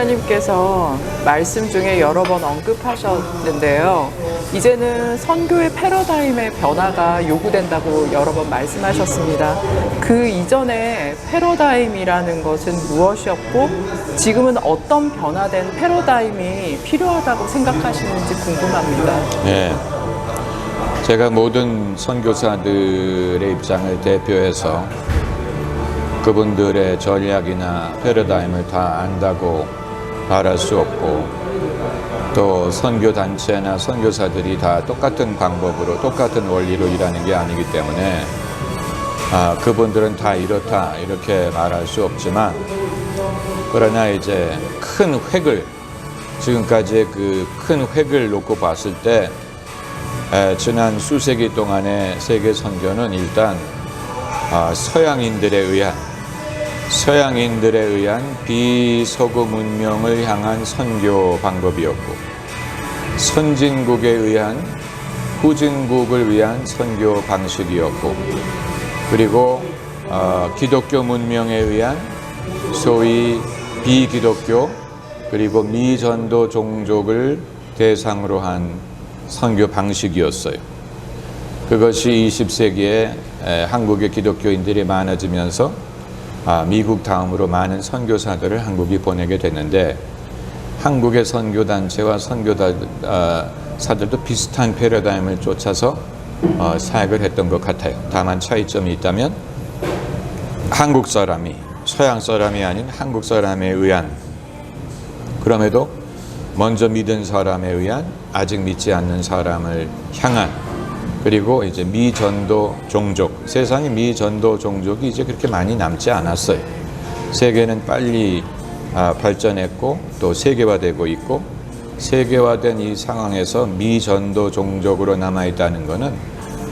목사님께서 말씀 중에 여러 번 언급하셨는데요. 이제는 선교의 패러다임의 변화가 요구된다고 여러 번 말씀하셨습니다. 그 이전에 패러다임이라는 것은 무엇이었고 지금은 어떤 변화된 패러다임이 필요하다고 생각하시는지 궁금합니다. 네. 제가 모든 선교사들의 입장을 대표해서 그분들의 전략이나 패러다임을 다 안다고 말할 수 없고, 또 선교단체나 선교사들이 다 똑같은 방법으로 똑같은 원리로 일하는 게 아니기 때문에 그분들은 다 이렇다 이렇게 말할 수 없지만, 그러나 이제 큰 획을, 지금까지의 그 큰 획을 놓고 봤을 때 지난 수세기 동안의 세계 선교는 일단 서양인들에 의한 비서구 문명을 향한 선교 방법이었고, 선진국에 의한 후진국을 위한 선교 방식이었고, 그리고 기독교 문명에 의한 소위 비기독교 그리고 미전도 종족을 대상으로 한 선교 방식이었어요. 그것이 20세기에 한국의 기독교인들이 많아지면서 미국 다음으로 많은 선교사들을 한국이 보내게 됐는데, 한국의 선교단체와 선교사들도 비슷한 패러다임을 쫓아서 사역을 했던 것 같아요. 다만 차이점이 있다면, 한국 사람이 서양 사람이 아닌 한국 사람에 의한, 그럼에도 먼저 믿은 사람에 의한 아직 믿지 않는 사람을 향한, 그리고 이제 미전도 종족, 세상에 미전도 종족이 이제 그렇게 많이 남지 않았어요. 세계는 빨리 발전했고 또 세계화되고 있고, 세계화된 이 상황에서 미전도 종족으로 남아있다는 것은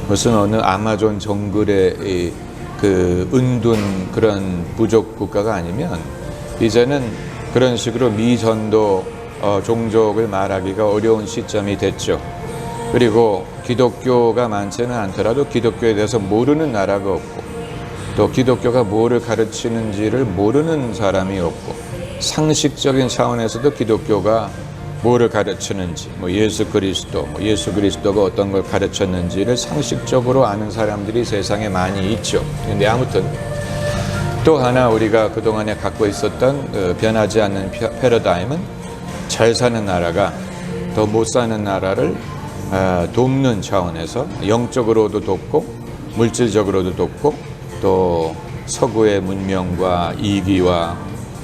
무슨 어느 아마존 정글의 그 은둔 그런 부족 국가가 아니면, 이제는 그런 식으로 미전도 종족을 말하기가 어려운 시점이 됐죠. 그리고 기독교가 많지는 않더라도 기독교에 대해서 모르는 나라가 없고, 또 기독교가 뭐를 가르치는지를 모르는 사람이 없고, 상식적인 차원에서도 기독교가 뭐를 가르치는지, 예수 그리스도가 어떤 걸 가르쳤는지를 상식적으로 아는 사람들이 세상에 많이 있죠. 근데 아무튼 또 하나 우리가 그동안에 갖고 있었던 변하지 않는 패러다임은, 잘 사는 나라가 더 못 사는 나라를 돕는 차원에서 영적으로도 돕고 물질적으로도 돕고, 또 서구의 문명과 이기와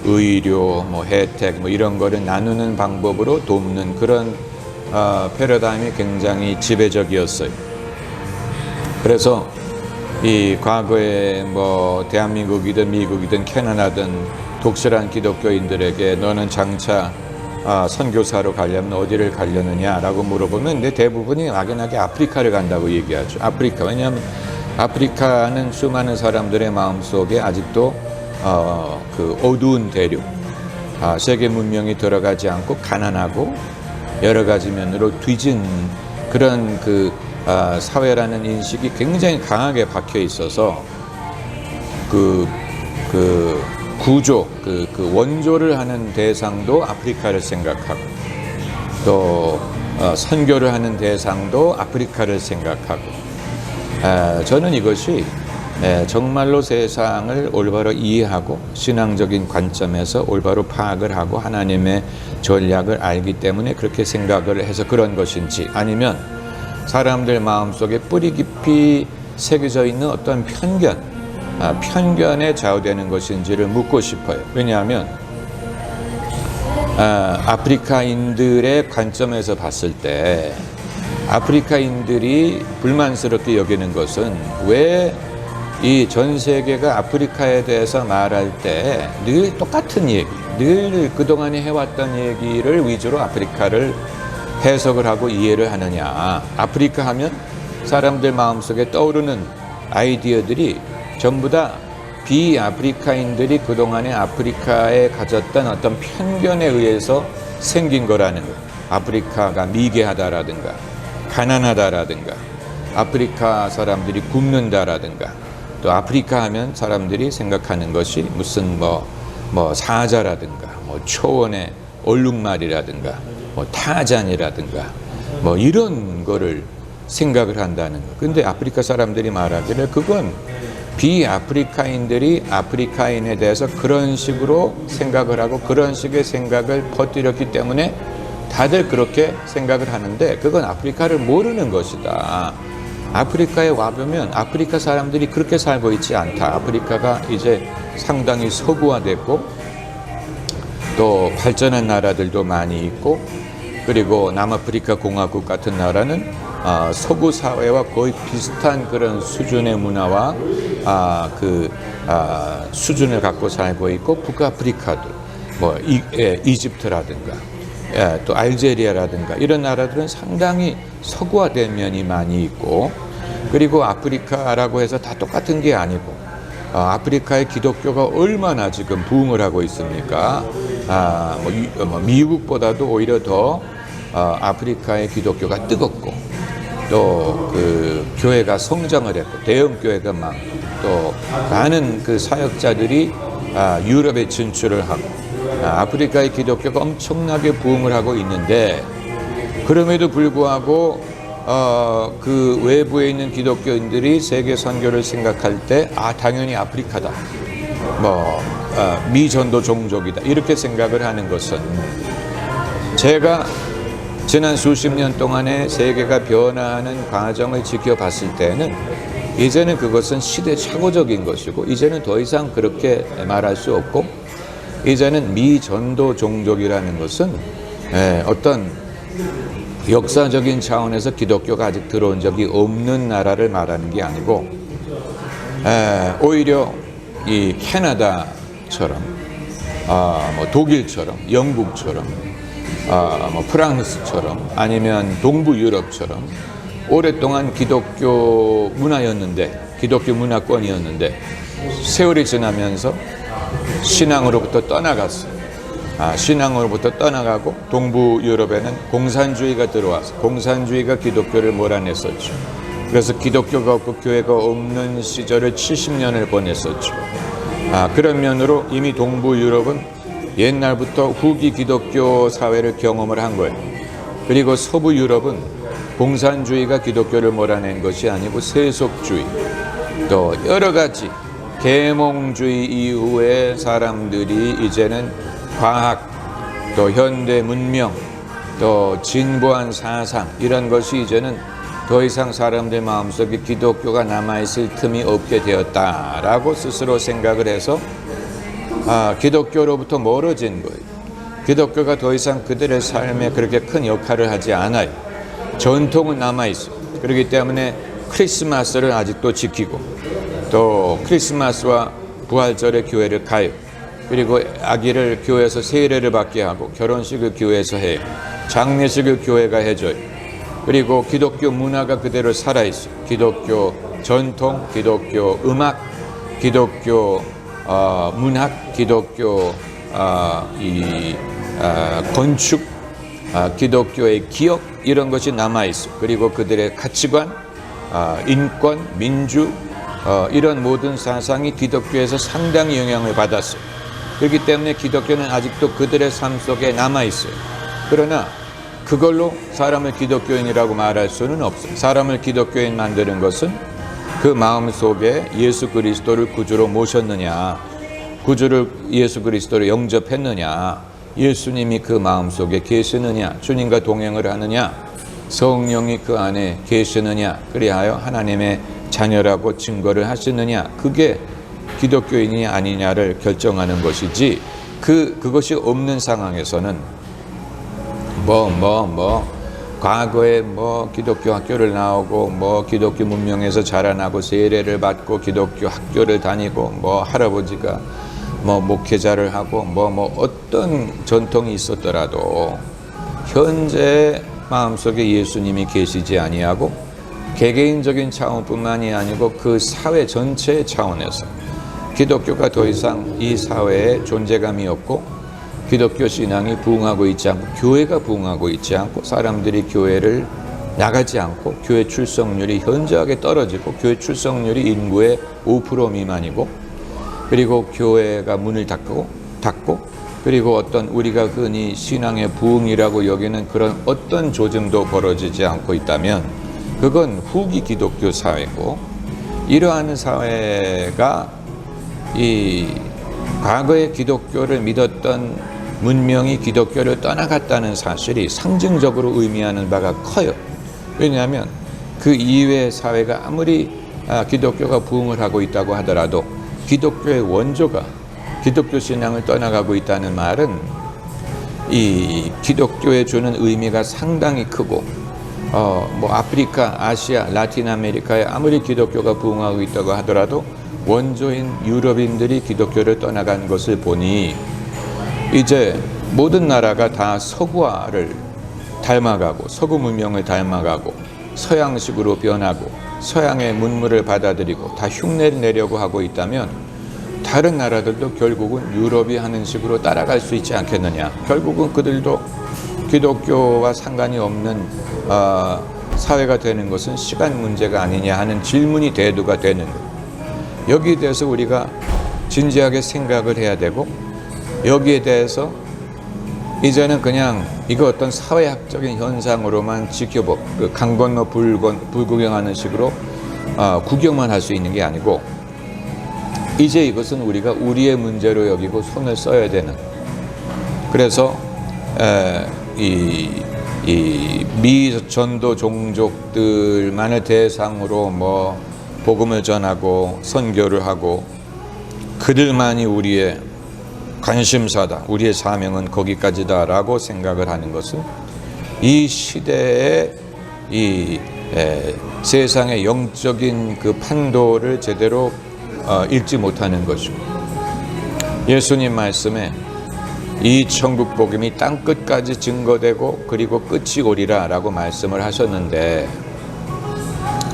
의료, 혜택 이런 거를 나누는 방법으로 돕는 그런 패러다임이 굉장히 지배적이었어요. 그래서 이 과거에 대한민국이든 미국이든 캐나다든 독실한 기독교인들에게 너는 장차 선교사로 가려면 어디를 가려느냐라고 물어보면, 근데 대부분이 막연하게 아프리카를 간다고 얘기하죠. 아프리카. 왜냐하면 아프리카는 수많은 사람들의 마음속에 아직도 그 어두운 대륙, 세계 문명이 들어가지 않고 가난하고 여러 가지 면으로 뒤진 그런 그 사회라는 인식이 굉장히 강하게 박혀 있어서 그 구조, 그 원조를 하는 대상도 아프리카를 생각하고, 또 선교를 하는 대상도 아프리카를 생각하고, 저는 이것이 정말로 세상을 올바로 이해하고 신앙적인 관점에서 올바로 파악을 하고 하나님의 전략을 알기 때문에 그렇게 생각을 해서 그런 것인지, 아니면 사람들 마음속에 뿌리 깊이 새겨져 있는 어떤 편견에 좌우되는 것인지를 묻고 싶어요. 왜냐하면 아프리카인들의 관점에서 봤을 때 아프리카인들이 불만스럽게 여기는 것은, 왜 이 전 세계가 아프리카에 대해서 말할 때 늘 똑같은 얘기, 늘 그동안에 해왔던 얘기를 위주로 아프리카를 해석을 하고 이해를 하느냐. 아프리카 하면 사람들 마음속에 떠오르는 아이디어들이 전부 다 비아프리카인들이 그동안에 아프리카에 가졌던 어떤 편견에 의해서 생긴 거라는 거예요. 아프리카가 미개하다라든가 가난하다라든가 아프리카 사람들이 굶는다라든가, 또 아프리카 하면 사람들이 생각하는 것이 무슨 사자라든가 뭐 초원의 얼룩말이라든가 뭐 타잔이라든가 뭐 이런 거를 생각을 한다는 거. 근데 아프리카 사람들이 말하기를 그건 비아프리카인들이 아프리카인에 대해서 그런 식으로 생각을 하고 그런 식의 생각을 퍼뜨렸기 때문에 다들 그렇게 생각을 하는데 그건 아프리카를 모르는 것이다. 아프리카에 와보면 아프리카 사람들이 그렇게 살고 있지 않다. 아프리카가 이제 상당히 서구화됐고 또 발전한 나라들도 많이 있고 그리고 남아프리카 공화국 같은 나라는 서구 사회와 거의 비슷한 그런 수준의 문화와 수준을 갖고 살고 있고 북아프리카도 뭐 이집트라든가 또 알제리아라든가 이런 나라들은 상당히 서구화된 면이 많이 있고 그리고 아프리카라고 해서 다 똑같은 게 아니고 아프리카의 기독교가 얼마나 지금 부흥을 하고 있습니까? 미국보다도 오히려 더 아프리카의 기독교가 뜨겁고 또 그 교회가 성장을 했고 대형 교회가 많고 또 많은 그 사역자들이 유럽에 진출을 하고 아프리카의 기독교가 엄청나게 부흥을 하고 있는데 그럼에도 불구하고 그 외부에 있는 기독교인들이 세계 선교를 생각할 때 당연히 아프리카다 미전도 종족이다 이렇게 생각을 하는 것은 제가 지난 수십 년 동안의 세계가 변화하는 과정을 지켜봤을 때는 이제는 그것은 시대착오적인 것이고 이제는 더 이상 그렇게 말할 수 없고 이제는 미전도 종족이라는 것은 어떤 역사적인 차원에서 기독교가 아직 들어온 적이 없는 나라를 말하는 게 아니고 오히려 이 캐나다처럼 독일처럼 영국처럼 프랑스처럼 아니면 동부 유럽처럼 오랫동안 기독교 문화였는데 기독교 문화권이었는데 세월이 지나면서 신앙으로부터 떠나갔어요. 신앙으로부터 떠나가고 동부 유럽에는 공산주의가 들어와서 공산주의가 기독교를 몰아냈었죠. 그래서 기독교가 없고 교회가 없는 시절을 70년을 보냈었죠. 그런 면으로 이미 동부 유럽은 옛날부터 후기 기독교 사회를 경험을 한 거예요. 그리고 서부 유럽은 공산주의가 기독교를 몰아낸 것이 아니고 세속주의, 또 여러 가지 계몽주의 이후에 사람들이 이제는 과학, 또 현대 문명, 또 진보한 사상 이런 것이 이제는 더 이상 사람들 마음속에 기독교가 남아있을 틈이 없게 되었다라고 스스로 생각을 해서 기독교로부터 멀어진 거예요. 기독교가 더 이상 그들의 삶에 그렇게 큰 역할을 하지 않아요. 전통은 남아있어요. 그렇기 때문에 크리스마스를 아직도 지키고 또 크리스마스와 부활절에 교회를 가요. 그리고 아기를 교회에서 세례를 받게 하고 결혼식을 교회에서 해요. 장례식을 교회가 해줘요. 그리고 기독교 문화가 그대로 살아있어요. 기독교 전통, 기독교 음악, 기독교 문학, 기독교 건축, 기독교의 기억 이런 것이 남아있어요. 그리고 그들의 가치관, 인권, 민주 이런 모든 사상이 기독교에서 상당히 영향을 받았어요. 그렇기 때문에 기독교는 아직도 그들의 삶 속에 남아있어요. 그러나 그걸로 사람을 기독교인이라고 말할 수는 없어요. 사람을 기독교인 만드는 것은 그 마음 속에 예수 그리스도를 구주로 모셨느냐, 구주를 예수 그리스도를 영접했느냐, 예수님이 그 마음 속에 계시느냐, 주님과 동행을 하느냐, 성령이 그 안에 계시느냐, 그리하여 하나님의 자녀라고 증거를 하시느냐, 그게 기독교인이 아니냐를 결정하는 것이지, 그것이 없는 상황에서는 과거에 기독교 학교를 나오고 기독교 문명에서 자라나고 세례를 받고 기독교 학교를 다니고 할아버지가 목회자를 하고 어떤 전통이 있었더라도 현재 마음속에 예수님이 계시지 아니하고 개개인적인 차원뿐만이 아니고 그 사회 전체의 차원에서 기독교가 더 이상 이 사회에 존재감이 없고 기독교 신앙이 부흥하고 있지 않고 교회가 부흥하고 있지 않고 사람들이 교회를 나가지 않고 교회 출석률이 현저하게 떨어지고 교회 출석률이 인구의 5% 미만이고 그리고 교회가 문을 닫고 그리고 어떤 우리가 흔히 신앙의 부흥이라고 여기는 그런 어떤 조짐도 벌어지지 않고 있다면 그건 후기 기독교 사회고, 이러한 사회가 이 과거의 기독교를 믿었던 문명이 기독교를 떠나갔다는 사실이 상징적으로 의미하는 바가 커요. 왜냐하면 그 이외의 사회가 아무리 기독교가 부흥을 하고 있다고 하더라도 기독교의 원조가 기독교 신앙을 떠나가고 있다는 말은 이 기독교에 주는 의미가 상당히 크고, 뭐 아프리카, 아시아, 라틴 아메리카에 아무리 기독교가 부흥하고 있다고 하더라도 원조인 유럽인들이 기독교를 떠나간 것을 보니 이제 모든 나라가 다 서구화를 닮아가고 서구 문명을 닮아가고 서양식으로 변하고 서양의 문물을 받아들이고 다 흉내를 내려고 하고 있다면 다른 나라들도 결국은 유럽이 하는 식으로 따라갈 수 있지 않겠느냐. 결국은 그들도 기독교와 상관이 없는 사회가 되는 것은 시간 문제가 아니냐 하는 질문이 대두가 되는 거예요. 여기에 대해서 우리가 진지하게 생각을 해야 되고, 여기에 대해서 이제는 그냥 이거 어떤 사회학적인 현상으로만 지켜보고 강 건너 불구경하는 식으로 구경만 할 수 있는 게 아니고, 이제 이것은 우리가 우리의 문제로 여기고 손을 써야 되는. 그래서 이 미전도 종족들만을 대상으로 뭐 복음을 전하고 선교를 하고 그들만이 우리의 관심사다, 우리의 사명은 거기까지다라고 생각을 하는 것은 이 시대의 이 세상의 영적인 그 판도를 제대로 읽지 못하는 것이고, 예수님 말씀에 이 천국 복음이 땅 끝까지 증거되고 그리고 끝이 오리라 라고 말씀을 하셨는데,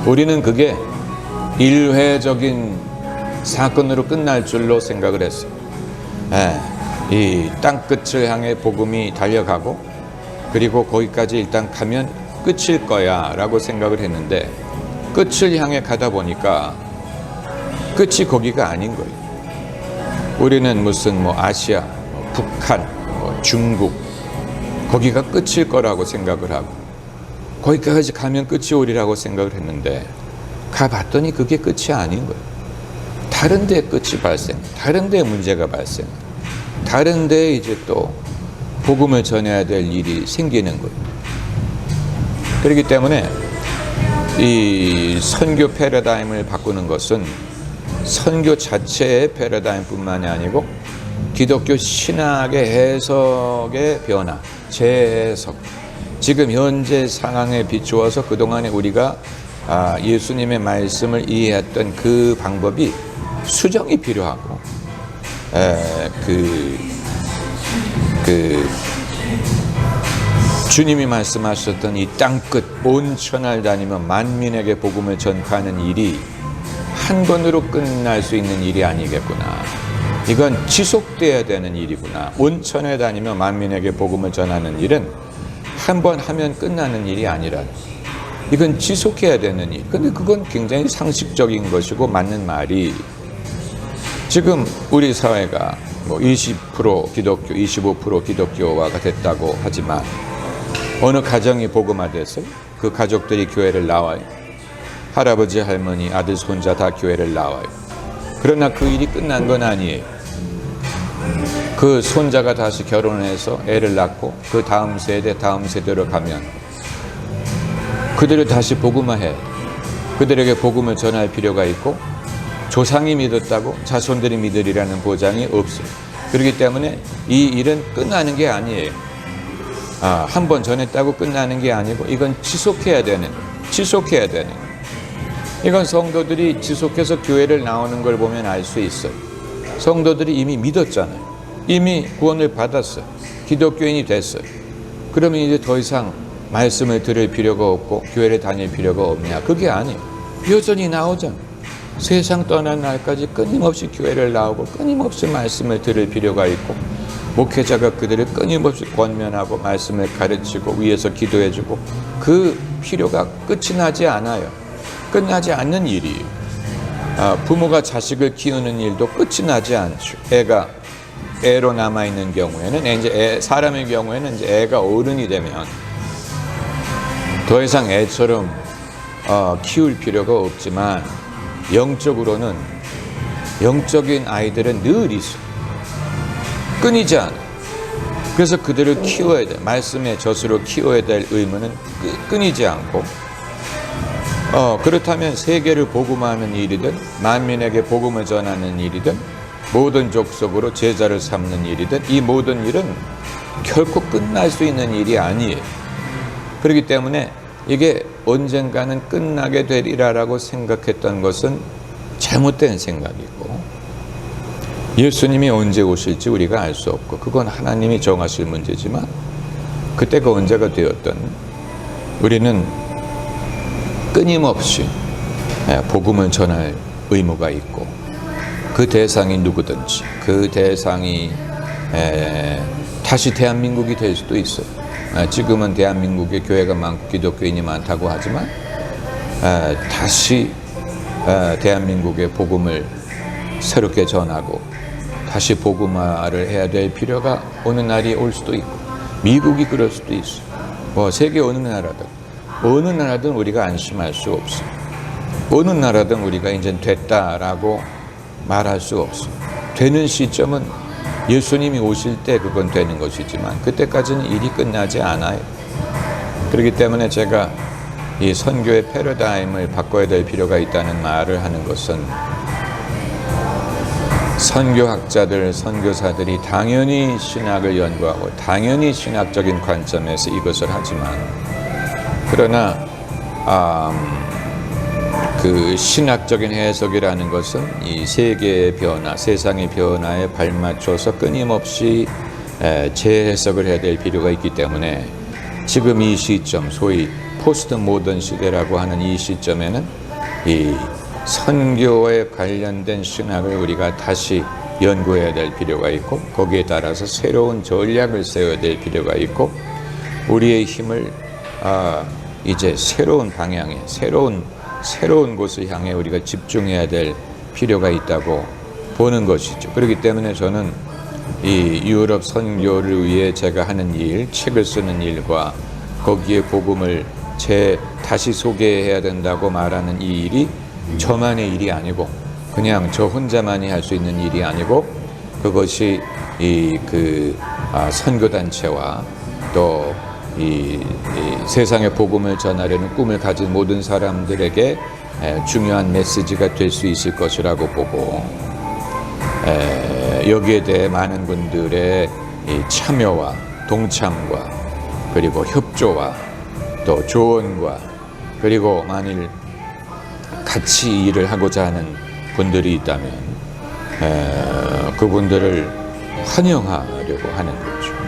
우리는 그게 일회적인 사건으로 끝날 줄로 생각을 했어요. 이 땅 끝을 향해 복음이 달려가고 그리고 거기까지 일단 가면 끝일 거야 라고 생각을 했는데, 끝을 향해 가다 보니까 끝이 거기가 아닌 거예요. 우리는 무슨 뭐 아시아, 북한, 중국 거기가 끝일 거라고 생각을 하고 거기까지 가면 끝이 오리라고 생각을 했는데, 가봤더니 그게 끝이 아닌 거예요. 다른 데 끝이 발생, 다른 데 문제가 발생, 다른 데 이제 또 복음을 전해야 될 일이 생기는 거예요. 그렇기 때문에 이 선교 패러다임을 바꾸는 것은 선교 자체의 패러다임뿐만이 아니고 기독교 신학의 해석의 변화, 재해석, 지금 현재 상황에 비추어서 그동안에 우리가 예수님의 말씀을 이해했던 그 방법이 수정이 필요하고, 주님이 말씀하셨던 이 땅끝 온 천하를 다니며 만민에게 복음을 전파하는 일이 한 번으로 끝날 수 있는 일이 아니겠구나. 이건 지속돼야 되는 일이구나. 온 천하에 다니며 만민에게 복음을 전하는 일은 한 번 하면 끝나는 일이 아니라 이건 지속해야 되는 일. 근데 그건 굉장히 상식적인 것이고 맞는 말이, 지금 우리 사회가 뭐 20% 기독교, 25% 기독교화가 됐다고 하지만 어느 가정이 복음화됐어요? 그 가족들이 교회를 나와요. 할아버지, 할머니, 아들, 손자 다 교회를 나와요. 그러나 그 일이 끝난 건 아니에요. 그 손자가 다시 결혼해서 애를 낳고 그 다음 세대, 다음 세대로 가면 그들을 다시 복음화해. 그들에게 복음을 전할 필요가 있고, 조상이 믿었다고 자손들이 믿으리라는 보장이 없어요. 그렇기 때문에 이 일은 끝나는 게 아니에요. 한 번 전했다고 끝나는 게 아니고 이건 지속해야 되는 거예요. 지속해야 되는 거예요. 이건 성도들이 지속해서 교회를 나오는 걸 보면 알 수 있어요. 성도들이 이미 믿었잖아요. 이미 구원을 받았어요. 기독교인이 됐어요. 그러면 이제 더 이상 말씀을 들을 필요가 없고 교회를 다닐 필요가 없냐? 그게 아니에요. 여전히 나오잖아요. 세상 떠난 날까지 끊임없이 교회를 나오고 끊임없이 말씀을 들을 필요가 있고, 목회자가 그들을 끊임없이 권면하고 말씀을 가르치고 위에서 기도해주고, 그 필요가 끝이 나지 않아요. 끝나지 않는 일이에요. 부모가 자식을 키우는 일도 끝이 나지 않죠. 애가 애로 남아 있는 경우에는 이제 사람의 경우에는 이제 애가 어른이 되면 더 이상 애처럼 키울 필요가 없지만 영적으로는 영적인 아이들은 늘 있어. 끊이지 않아. 그래서 그들을 키워야 돼. 말씀의 젖으로 키워야 될 의무는 끊이지 않고 그렇다면 세계를 복음하는 일이든 만민에게 복음을 전하는 일이든 모든 족속으로 제자를 삼는 일이든 이 모든 일은 결코 끝날 수 있는 일이 아니에요. 그렇기 때문에 이게 언젠가는 끝나게 되리라라고 생각했던 것은 잘못된 생각이고 예수님이 언제 오실지 우리가 알 수 없고 그건 하나님이 정하실 문제지만 그때가 언제가 되었든 우리는 끊임없이 복음을 전할 의무가 있고 그 대상이 누구든지 그 대상이 다시 대한민국이 될 수도 있어요. 지금은 대한민국에 교회가 많고 기독교인이 많다고 하지만 다시 대한민국의 복음을 새롭게 전하고 다시 복음화를 해야 될 필요가 어느 날이 올 수도 있고 미국이 그럴 수도 있어요. 뭐 세계 어느 나라든 우리가 안심할 수 없어요. 어느 나라든 우리가 이제 됐다라고 말할 수 없어요. 되는 시점은 예수님이 오실 때 그건 되는 것이지만 그때까지는 일이 끝나지 않아요. 그렇기 때문에 제가 이 선교의 패러다임을 바꿔야 될 필요가 있다는 말을 하는 것은 선교학자들, 선교사들이 당연히 신학을 연구하고 당연히 신학적인 관점에서 이것을 하지만 그러나 그 신학적인 해석이라는 것은 이 세계의 변화, 세상의 변화에 발맞춰서 끊임없이 재해석을 해야 될 필요가 있기 때문에 지금 이 시점, 소위 포스트 모던 시대라고 하는 이 시점에는 이 선교에 관련된 신학을 우리가 다시 연구해야 될 필요가 있고 거기에 따라서 새로운 전략을 세워야 될 필요가 있고 우리의 힘을 이제 새로운 방향에 새로운 곳을 향해 우리가 집중해야 될 필요가 있다고 보는 것이죠. 그렇기 때문에 저는 이 유럽 선교를 위해 제가 하는 일, 책을 쓰는 일과 거기에 복음을 다시 소개해야 된다고 말하는 이 일이 저만의 일이 아니고 그냥 저 혼자만이 할 수 있는 일이 아니고 그것이 선교단체와 또 이 세상의 복음을 전하려는 꿈을 가진 모든 사람들에게 중요한 메시지가 될 수 있을 것이라고 보고 여기에 대해 많은 분들의 이 참여와 동참과 그리고 협조와 또 조언과 그리고 만일 같이 일을 하고자 하는 분들이 있다면 그분들을 환영하려고 하는 거죠.